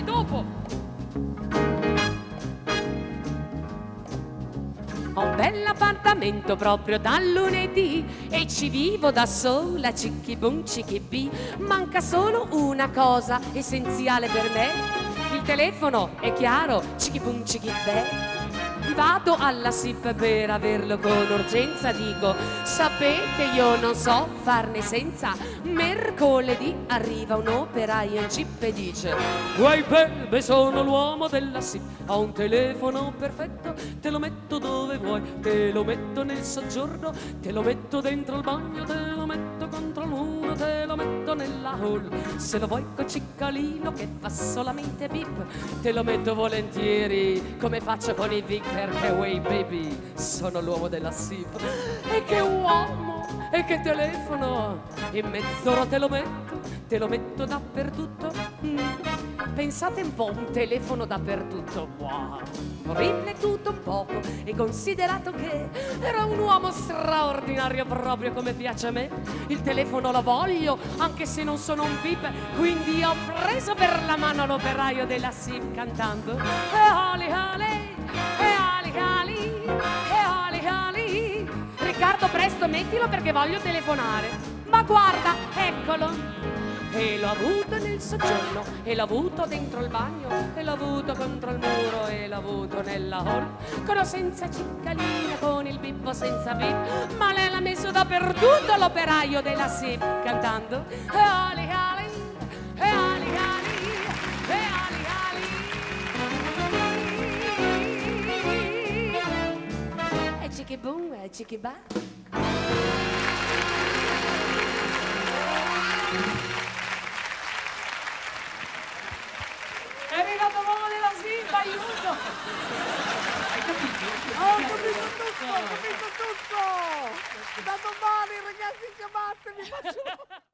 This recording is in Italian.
Dai, dopo. Ho un bell'appartamento proprio dal lunedì e ci vivo da sola, cicchi bum cicchi bi. Manca solo una cosa essenziale per me. Il telefono, è chiaro, cicchi bum cicchi bè. Vado alla SIP per averlo con urgenza, dico, sapete io non so farne senza. Mercoledì arriva un operaio in jeep e dice: "Uè bebe, sono l'uomo della SIP, ho un telefono perfetto, te lo metto dove vuoi, te lo metto nel soggiorno, te lo metto dentro il bagno, te lo metto contro il muro, te lo metto nella hall. Se lo vuoi col ciccalino che fa solamente bip, te lo metto volentieri come faccio con i VIP, perché way baby sono l'uomo della SIP". E che uomo, e che telefono, in mezz'ora te lo metto dappertutto. Pensate un po', un telefono dappertutto, wow, riflettuto un poco e considerato che era un uomo straordinario proprio come piace a me. Il telefono lo voglio anche se non sono un VIP, quindi ho preso per la mano l'operaio della SIP cantando e ali ali, e ali ali, e ali ali. Riccardo, presto mettilo perché voglio telefonare. Ma guarda, eccolo. E l'ho avuto nel soggiorno, e l'ho avuto dentro il bagno, e l'ho avuto contro il muro, e l'ho avuto nella hall, con o senza ciccalina, con il bip senza bip, ma lei l'ha messo dappertutto l'operaio della SIP cantando e ali ali, e ali ali, e ali ali, e cicchi boom, e cicchi ba. È arrivato l'uomo della SIP, aiuto! Hai capito? Ho capito tutto! Da domani ragazzi chiamatemi, faccio...